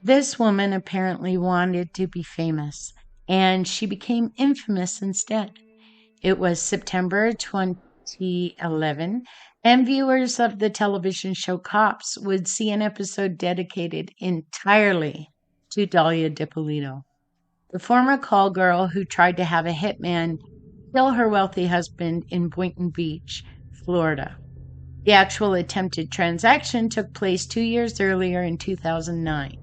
This woman apparently wanted to be famous, and she became infamous instead. It was September 2011, and viewers of the television show Cops would see an episode dedicated entirely to Dalia Dippolito, the former call girl who tried to have a hitman kill her wealthy husband in Boynton Beach, Florida. The actual attempted transaction took place 2 years earlier in 2009.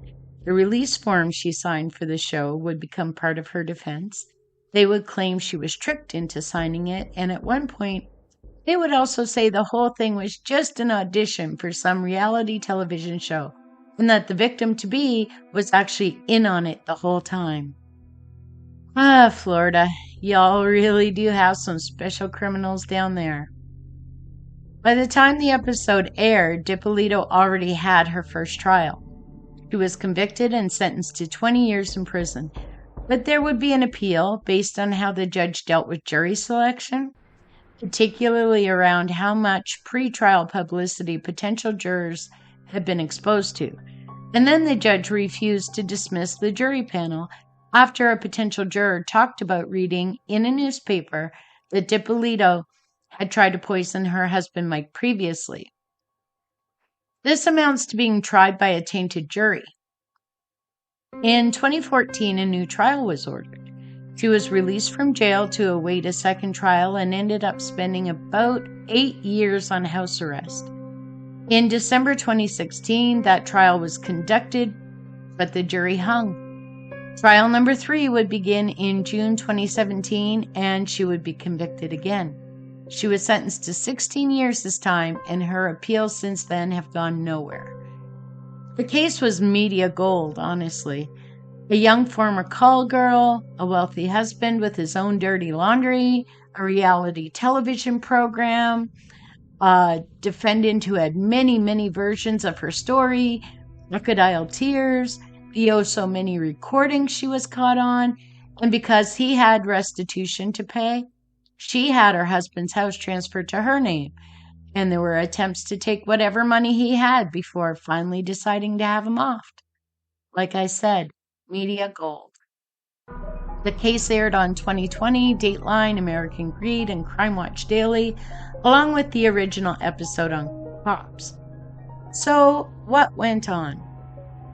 The release form she signed for the show would become part of her defense. They would claim she was tricked into signing it, and at one point, they would also say the whole thing was just an audition for some reality television show, and that the victim-to-be was actually in on it the whole time. Ah, Florida, y'all really do have some special criminals down there. By the time the episode aired, Dippolito already had her first trial. She was convicted and sentenced to 20 years in prison, but there would be an appeal based on how the judge dealt with jury selection, particularly around how much pretrial publicity potential jurors had been exposed to. And then the judge refused to dismiss the jury panel after a potential juror talked about reading in a newspaper that Dippolito had tried to poison her husband Mike previously. This amounts to being tried by a tainted jury. In 2014, a new trial was ordered. She was released from jail to await a second trial and ended up spending about 8 years on house arrest. In December 2016, that trial was conducted, but the jury hung. Trial number 3 would begin in June 2017, and she would be convicted again. She was sentenced to 16 years this time, and her appeals since then have gone nowhere. The case was media gold, honestly. A young former call girl, a wealthy husband with his own dirty laundry, a reality television program, a defendant who had many, many versions of her story, crocodile tears, the oh so many recordings she was caught on, and because he had restitution to pay, she had her husband's house transferred to her name, and there were attempts to take whatever money he had before finally deciding to have him off. Like I said, media gold. The case aired on 2020, Dateline, American Greed, and Crime Watch Daily, along with the original episode on Cops. So, what went on?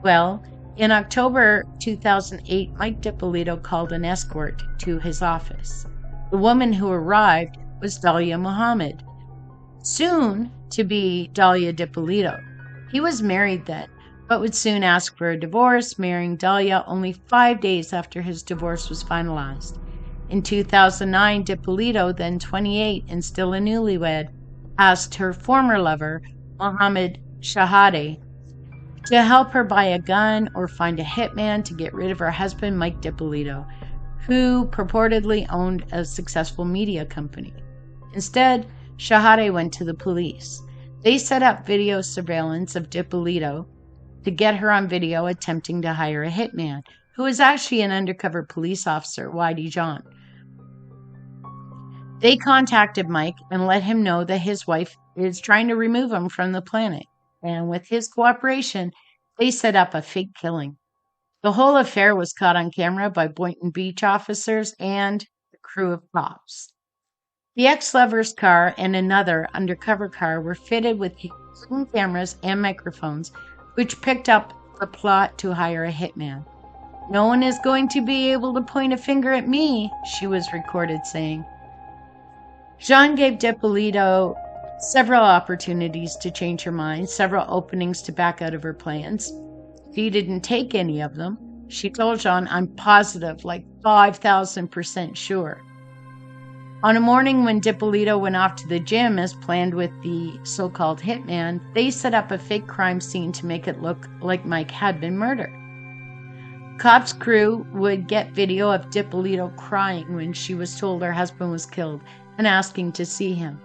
Well, in October 2008, Mike Dippolito called an escort to his office. The woman who arrived was Dalia Muhammad, soon to be Dalia Dippolito. He was married then, but would soon ask for a divorce, marrying Dalia only 5 days after his divorce was finalized. In 2009, Dippolito, then 28 and still a newlywed, asked her former lover, Mohammed Shahade, to help her buy a gun or find a hitman to get rid of her husband, Mike Dippolito, who purportedly owned a successful media company. Instead, Shahade went to the police. They set up video surveillance of Dippolito to get her on video attempting to hire a hitman, who was actually an undercover police officer, Whitey John. They contacted Mike and let him know that his wife is trying to remove him from the planet, and with his cooperation, they set up a fake killing. The whole affair was caught on camera by Boynton Beach officers and the crew of cops. The ex-lover's car and another undercover car were fitted with hidden cameras and microphones, which picked up the plot to hire a hitman. "No one is going to be able to point a finger at me," she was recorded saying. Jean gave Dippolito several opportunities to change her mind, several openings to back out of her plans. She didn't take any of them. She told Jean, "I'm positive, like 5,000% sure." On a morning when Dippolito went off to the gym as planned with the so-called hitman, they set up a fake crime scene to make it look like Mike had been murdered. Cops' crew would get video of Dippolito crying when she was told her husband was killed and asking to see him.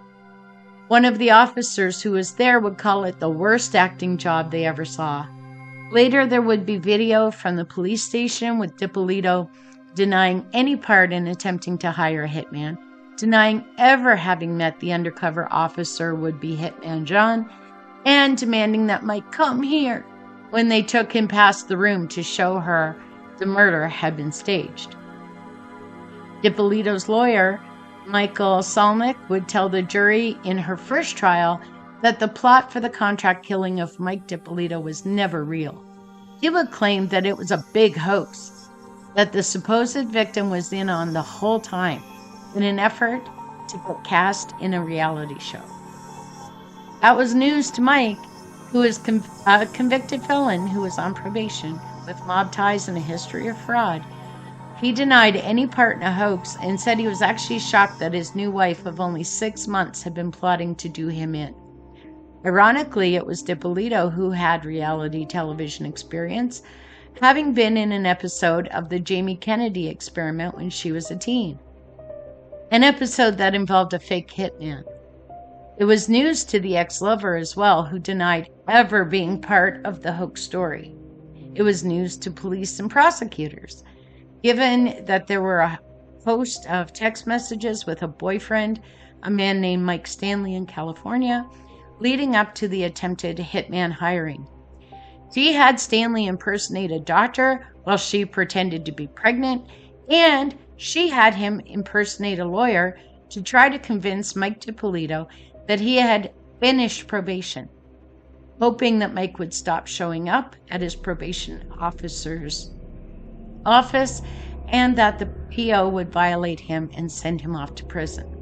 One of the officers who was there would call it the worst acting job they ever saw. Later, there would be video from the police station with Dippolito denying any part in attempting to hire a hitman, denying ever having met the undercover officer would-be hitman John, and demanding that Mike come here. when they took him past the room to show her the murder had been staged. Dippolito's lawyer, Michael Salnick, would tell the jury in her first trial that the plot for the contract killing of Mike Dippolito was never real. He would claim that it was a big hoax, that the supposed victim was in on the whole time in an effort to get cast in a reality show. That was news to Mike, who is a convicted felon who was on probation with mob ties and a history of fraud. He denied any part in a hoax and said he was actually shocked that his new wife of only 6 months had been plotting to do him in. Ironically, it was Dippolito who had reality television experience, having been in an episode of the Jamie Kennedy Experiment when she was a teen. An episode that involved a fake hitman. It was news to the ex-lover as well, who denied ever being part of the hoax story. It was news to police and prosecutors, given that there were a host of text messages with a boyfriend, a man named Mike Stanley in California, leading up to the attempted hitman hiring. She had Stanley impersonate a doctor while she pretended to be pregnant, and she had him impersonate a lawyer to try to convince Mike Dippolito that he had finished probation, hoping that Mike would stop showing up at his probation officer's office and that the PO would violate him and send him off to prison.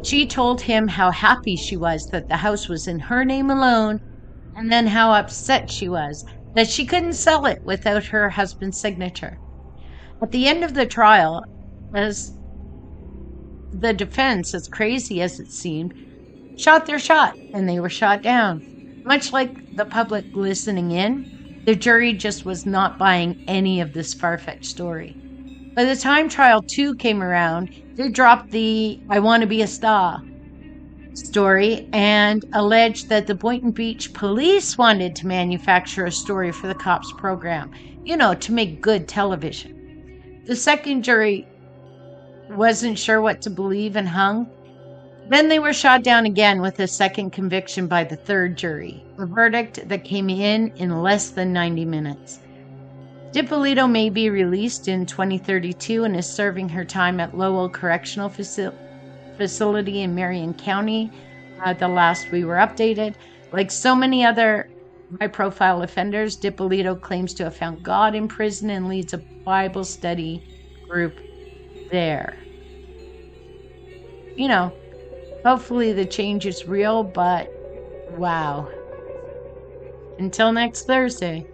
She told him how happy she was that the house was in her name alone, and then how upset she was that she couldn't sell it without her husband's signature. At the end of the trial, as the defense, as crazy as it seemed, shot their shot, and they were shot down. Much like the public listening in, the jury just was not buying any of this far-fetched story. By the time trial 2 came around, they dropped the "I want to be a star" story and alleged that the Boynton Beach police wanted to manufacture a story for the cops program, to make good television. The second jury wasn't sure what to believe and hung. Then they were shot down again with a second conviction by the third jury, a verdict that came in less than 90 minutes. Dippolito may be released in 2032 and is serving her time at Lowell Correctional Facility in Marion County. The last we were updated. Like so many other high-profile offenders, Dippolito claims to have found God in prison and leads a Bible study group there. Hopefully the change is real, but wow. Until next Thursday.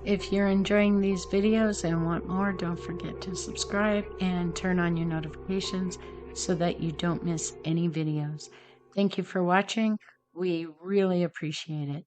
If you're enjoying these videos and want more, don't forget to subscribe and turn on your notifications so that you don't miss any videos. Thank you for watching. We really appreciate it.